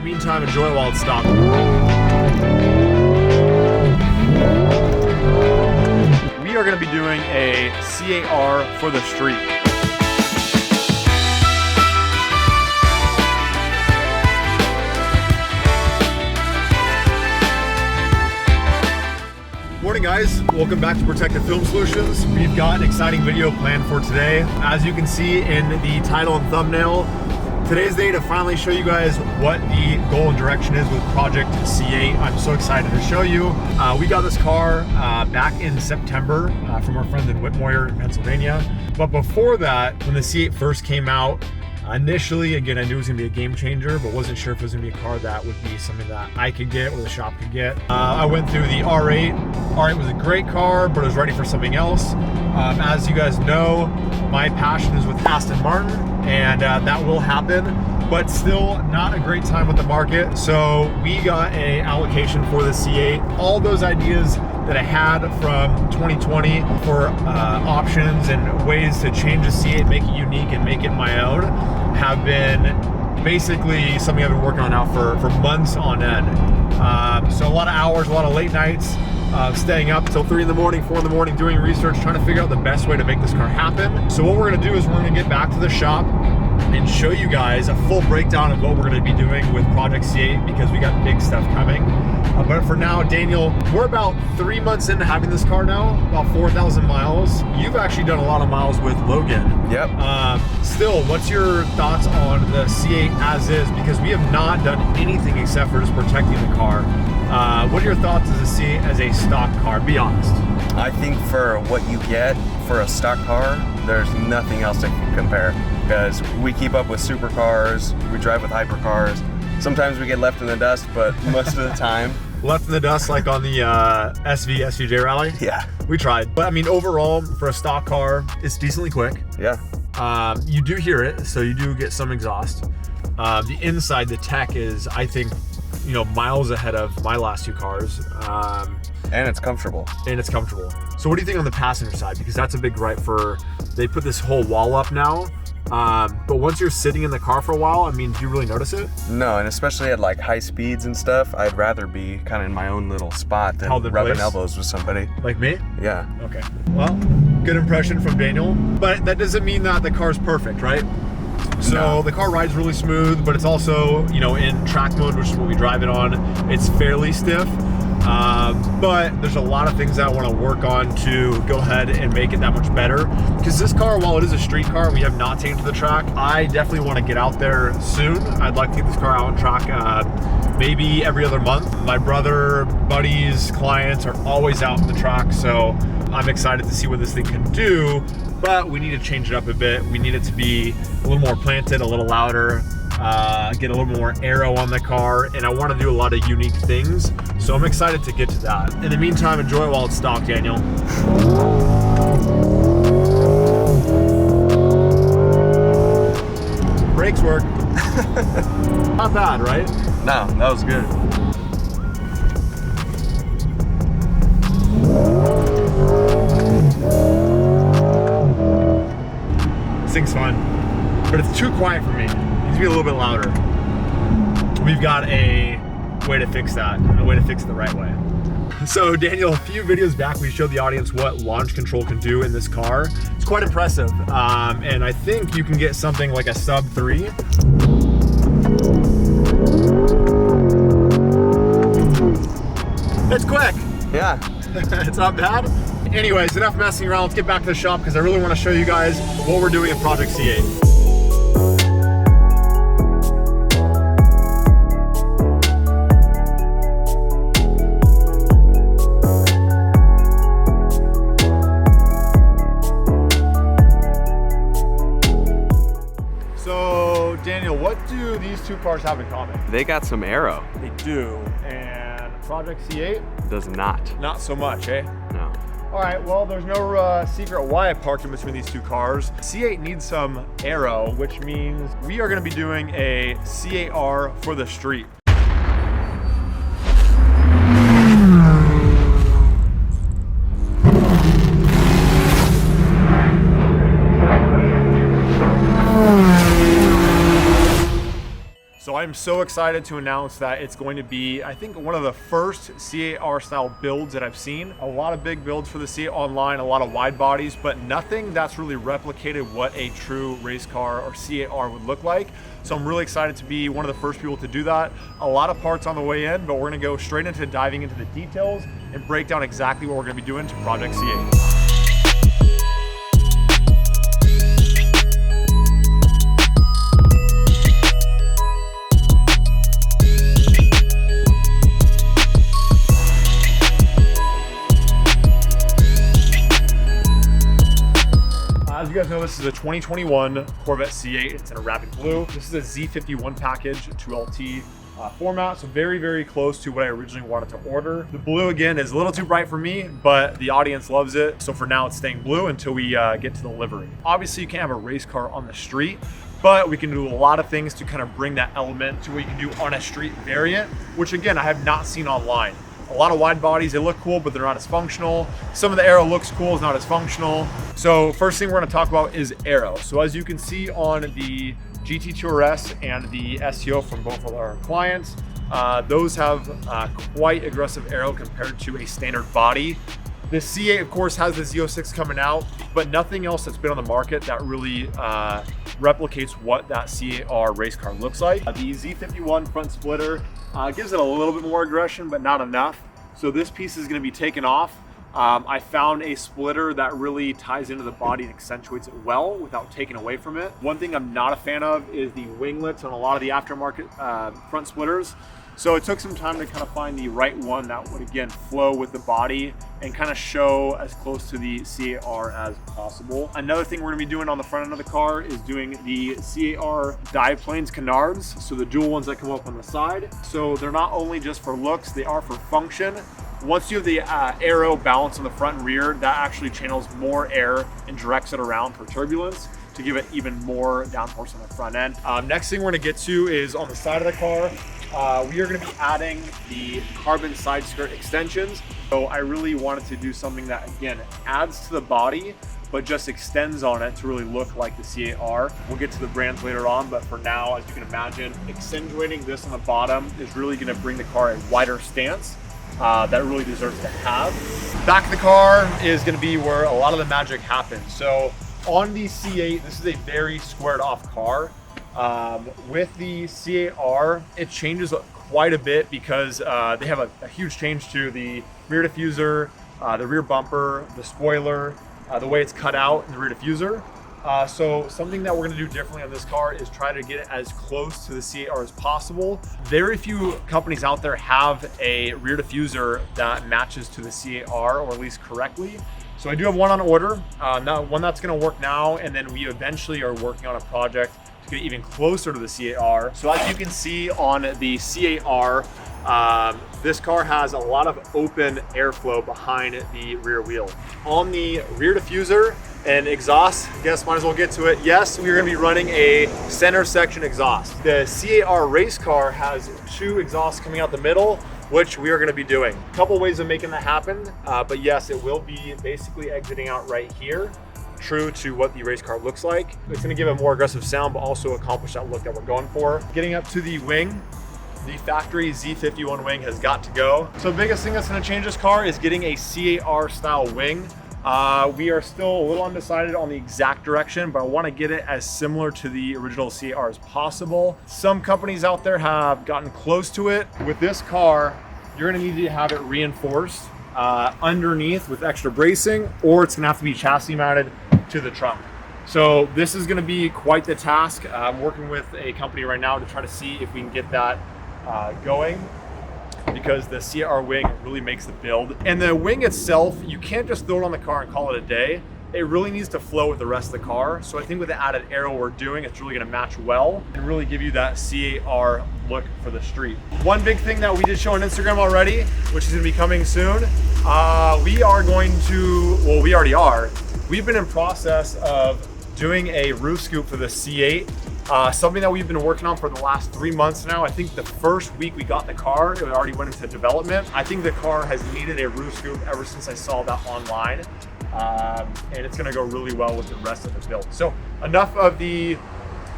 meantime, enjoy it while it's stopping. We are going to be doing a C8R for the street. Morning guys, welcome back to Protective Film Solutions. We've got an exciting video planned for today. As you can see in the title and thumbnail, today's the day to finally show you guys what the goal and direction is with Project C8. I'm so excited to show you. We got this car back in September from our friends in Whitmore in Pennsylvania. But before that, when the C8 first came out, initially, again, I knew it was gonna be a game changer, but wasn't sure if it was gonna be a car that would be something that I could get or the shop could get. I went through the R8. R8 was a great car, but it was ready for something else. As you guys know, my passion is with Aston Martin, and that will happen, but still not a great time with the market. So we got a allocation for the C8. All those ideas that I had from 2020 for options and ways to change the C8, make it unique and make it my own, have been basically something I've been working on now for months on end. So a lot of hours, a lot of late nights, staying up till 3 in the morning, 4 in the morning, doing research, trying to figure out the best way to make this car happen. So what we're gonna do is we're gonna get back to the shop and show you guys a full breakdown of what we're gonna be doing with Project C8, because we got big stuff coming. But for now, Daniel, we're about 3 months into having this car now, about 4,000 miles. You've actually done a lot of miles with Logan. Yep. Still, what's your thoughts on the C8 as is? Because we have not done anything except for just protecting the car. What are your thoughts as a C8 as a stock car? Be honest. I think for what you get for a stock car, there's nothing else to compare, because we keep up with supercars, we drive with hypercars. Sometimes we get left in the dust, but most of the time. Left in the dust, like on the SVJ rally? Yeah. We tried. But I mean, overall, for a stock car, it's decently quick. Yeah. You do hear it, so you do get some exhaust. The inside, the tech is, I think, you know, miles ahead of my last two cars. And it's comfortable. So what do you think on the passenger side? Because that's a big gripe they put this whole wall up now. But once you're sitting in the car for a while, I mean, do you really notice it? No, and especially at like high speeds and stuff, I'd rather be kind of in my own little spot than Held in rubbing place. elbows with somebody. Like me? Yeah. Okay. Well, good impression from Daniel. But that doesn't mean that the car's perfect, right? So No. the car rides really smooth, but it's also, you know, in track mode, which is what we drive it on, it's fairly stiff. But there's a lot of things that I want to work on to go ahead and make it that much better. Because this car, while it is a street car and we have not taken to the track, I definitely want to get out there soon. I'd like to get this car out on track maybe every other month. My brother, buddies, clients are always out on the track, so I'm excited to see what this thing can do. But we need to change it up a bit. We need it to be a little more planted, a little louder, get a little more aero on the car, and I want to do a lot of unique things. So I'm excited to get to that. In the meantime, enjoy it while it's stock, Daniel. Brakes work. Not bad, right? No, that was good. This thing's fun, but it's too quiet for me. It needs to be a little bit louder. We've got a way to fix that, and a way to fix it the right way. So Daniel, a few videos back, we showed the audience what launch control can do in this car. It's quite impressive, and I think you can get something like a sub 3. It's quick. Yeah. It's not bad. Anyways, enough messing around. Let's get back to the shop because I really want to show you guys what we're doing in Project C8. So, Daniel, what do these two cars have in common? They got some Aero. They do, and Project C8? Does not. Not so much, eh? No. All right, well, there's no secret why I parked in between these two cars. C8 needs some Aero, which means we are gonna be doing a C8R for the street. So I'm so excited to announce that it's going to be, I think, one of the first C8R style builds that I've seen. A lot of big builds for the C8 online, a lot of wide bodies, but nothing that's really replicated what a true race car or C8R would look like. So I'm really excited to be one of the first people to do that. A lot of parts on the way in, but we're gonna go straight into diving into the details and break down exactly what we're gonna be doing to Project C8. As you guys know, this is a 2021 Corvette C8. It's in a rapid blue. This is a Z51 package, 2LT format, so very, very close to what I originally wanted to order. The blue, again, is a little too bright for me, but the audience loves it. So for now, it's staying blue until we get to the livery. Obviously, you can't have a race car on the street, but we can do a lot of things to kind of bring that element to what you can do on a street variant, which again, I have not seen online. A lot of wide bodies, they look cool, but they're not as functional. Some of the Aero looks cool, it's not as functional. So first thing we're gonna talk about is Aero. So as you can see on the GT2 RS and the STO from both of our clients, those have quite aggressive Aero compared to a standard body. The C8, of course, has the Z06 coming out, but nothing else that's been on the market that really replicates what that C8R race car looks like. The Z51 front splitter gives it a little bit more aggression, but not enough. So this piece is gonna be taken off. I found a splitter that really ties into the body and accentuates it well without taking away from it. One thing I'm not a fan of is the winglets on a lot of the aftermarket front splitters. So it took some time to kind of find the right one that would, again, flow with the body and kind of show as close to the C8R as possible. Another thing we're gonna be doing on the front end of the car is doing the C8R dive planes canards. So the dual ones that come up on the side. So they're not only just for looks, they are for function. Once you have the Aero balance on the front and rear, that actually channels more air and directs it around for turbulence to give it even more downforce on the front end. Next thing we're gonna get to is on the side of the car. We are going to be adding the carbon side skirt extensions. So I really wanted to do something that, again, adds to the body, but just extends on it to really look like the C8R. We'll get to the brands later on, but for now, as you can imagine, accentuating this on the bottom is really going to bring the car a wider stance that it really deserves to have. Back of the car is going to be where a lot of the magic happens. So on the C8, this is a very squared off car. With the C8R, it changes quite a bit because they have a huge change to the rear diffuser, the rear bumper, the spoiler, the way it's cut out in the rear diffuser. So something that we're going to do differently on this car is try to get it as close to the C8R as possible. Very few companies out there have a rear diffuser that matches to the C8R, or at least correctly. So I do have one on order, one that's going to work now, and then we eventually are working on a project to get even closer to the C8R. So as you can see on the C8R, this car has a lot of open airflow behind the rear wheel. On the rear diffuser and exhaust, I guess might as well get to it. Yes, we're gonna be running a center section exhaust. The C8R race car has two exhausts coming out the middle, which we are gonna be doing. A couple ways of making that happen, but yes, it will be basically exiting out right here, true to what the race car looks like. It's gonna give a more aggressive sound, but also accomplish that look that we're going for. Getting up to the wing, the factory Z51 wing has got to go. So the biggest thing that's gonna change this car is getting a C8R style wing. We are still a little undecided on the exact direction, but I wanna get it as similar to the original C8R as possible. Some companies out there have gotten close to it. With this car, you're gonna need to have it reinforced underneath with extra bracing, or it's gonna have to be chassis mounted to the trunk. So this is gonna be quite the task. I'm working with a company right now to try to see if we can get that going, because the C8R wing really makes the build. And the wing itself, you can't just throw it on the car and call it a day. It really needs to flow with the rest of the car. So I think with the added Aero we're doing, it's really gonna match well and really give you that C8R look for the street. One big thing that we did show on Instagram already, which is gonna be coming soon, we are going to, well, we already are. We've been in process of doing a roof scoop for the C8. Something that we've been working on for the last 3 months now. I think the first week we got the car, it already went into development. I think the car has needed a roof scoop ever since I saw that online. And it's gonna go really well with the rest of the build. So enough of the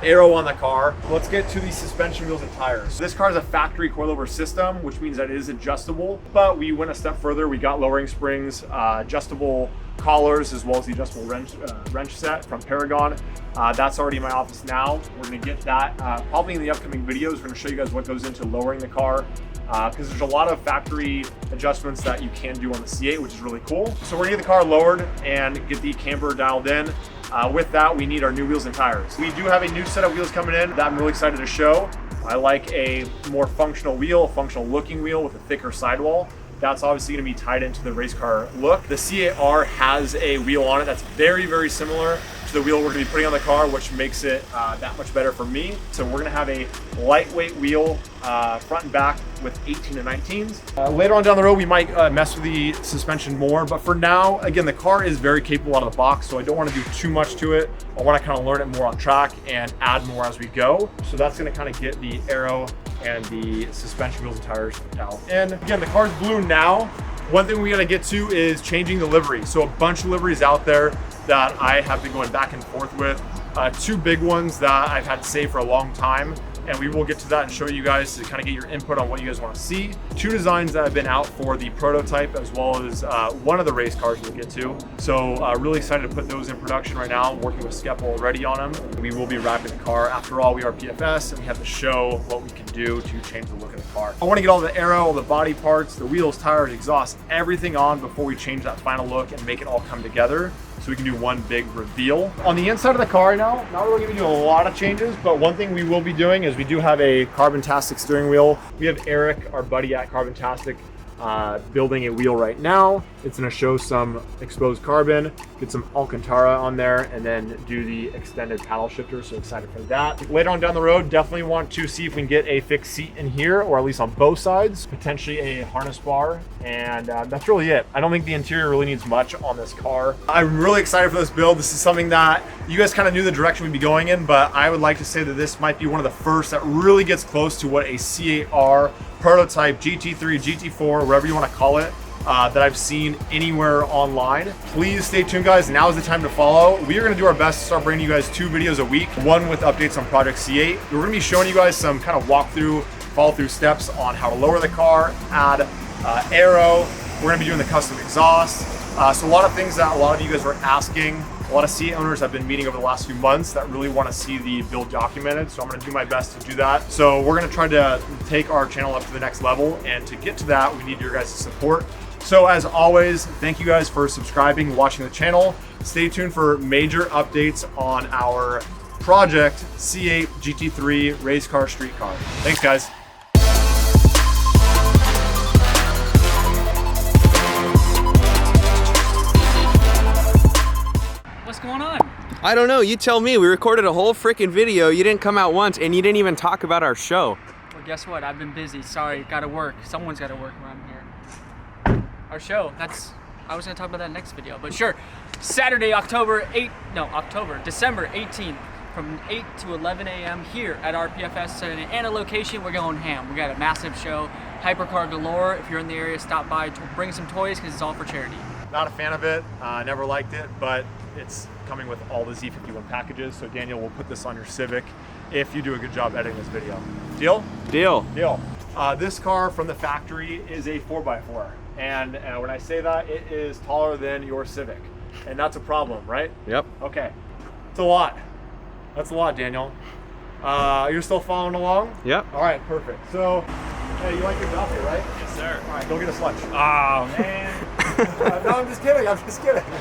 Aero on the car. Let's get to the suspension, wheels, and tires. This car is a factory coilover system, which means that it is adjustable, but we went a step further. We got lowering springs, adjustable collars, as well as the adjustable wrench set from Paragon. That's already in my office now. We're gonna get that probably in the upcoming videos. We're gonna show you guys what goes into lowering the car, because there's a lot of factory adjustments that you can do on the C8, which is really cool. So we're gonna get the car lowered and get the camber dialed in. With that, we need our new wheels and tires. We do have a new set of wheels coming in that I'm really excited to show. I like a more functional wheel, functional looking wheel with a thicker sidewall. That's obviously going to be tied into the race car look. The C8R has a wheel on it that's very, very similar to the wheel we're going to be putting on the car, which makes it that much better for me. So we're going to have a lightweight wheel front and back with 18 and 19s. Later on down the road, we might mess with the suspension more, but for now, again, the car is very capable out of the box, so I don't want to do too much to it. I want to kind of learn it more on track and add more as we go. So that's going to kind of get the Aero and the suspension, wheels, and tires dialed in. Again, the car's blue now. One thing we got to get to is changing the livery. So a bunch of liveries out there that I have been going back and forth with. Two big ones that I've had to save for a long time, and we will get to that and show you guys to kind of get your input on what you guys want to see. Two designs that have been out for the prototype, as well as one of the race cars we'll get to. So really excited to put those in production right now. I'm working with Skep already on them. We will be wrapping the car. After all, we are PFS, and we have to show what we can do to change the look of the car. I want to get all the aero, all the body parts, the wheels, tires, exhaust, everything on before we change that final look and make it all come together, so we can do one big reveal. On the inside of the car now, not really gonna be doing a lot of changes, but one thing we will be doing is we do have a Carbon-tastic steering wheel. We have Eric, our buddy at Carbon-tastic, building a wheel right now. It's gonna show some exposed carbon, get some Alcantara on there, and then do the extended paddle shifter, so excited for that. Later on down the road, definitely want to see if we can get a fixed seat in here, or at least on both sides, potentially a harness bar, and that's really it. I don't think the interior really needs much on this car. I'm really excited for this build. This is something that you guys kind of knew the direction we'd be going in, but I would like to say that this might be one of the first that really gets close to what a C8R prototype GT3, GT4, whatever you want to call it, that I've seen anywhere online. Please stay tuned, guys. Now is the time to follow. We are going to do our best to start bringing you guys 2 videos a week, one with updates on Project C8. We're going to be showing you guys some kind of walkthrough, follow through steps on how to lower the car, add aero. We're going to be doing the custom exhaust. So a lot of things that a lot of you guys were asking. A lot of C8 owners I've been meeting over the last few months that really want to see the build documented, so I'm going to do my best to do that. So we're going to try to take our channel up to the next level, and to get to that, we need your guys' support. So as always, thank you guys for subscribing, watching the channel. Stay tuned for major updates on our Project C8 GT3 race car, street car. Thanks, guys. What's going on? I don't know, you tell me. We recorded a whole freaking video. You didn't come out once, and you didn't even talk about our show. Well, guess what? I've been busy. Sorry, gotta work. Someone's gotta work around here. Our show, I was gonna talk about that next video, but sure. Saturday, December 18th, from 8 to 11 a.m. here at our PFS San Ana location. We're going ham. We got a massive show, hypercar galore. If you're in the area, stop by, bring some toys, because it's all for charity. Not a fan of it, never liked it, but it's coming with all the Z51 packages, so Daniel will put this on your Civic if you do a good job editing this video. Deal? Deal. Deal. This car from the factory is a 4x4, and when I say that, it is taller than your Civic, and that's a problem, right? Yep. Okay, it's a lot. That's a lot, Daniel. You're still following along? Yep. All right, perfect. So, hey, you like your job here, right? Yes, sir. All right, go get a lunch. Oh, man. No, I'm just kidding.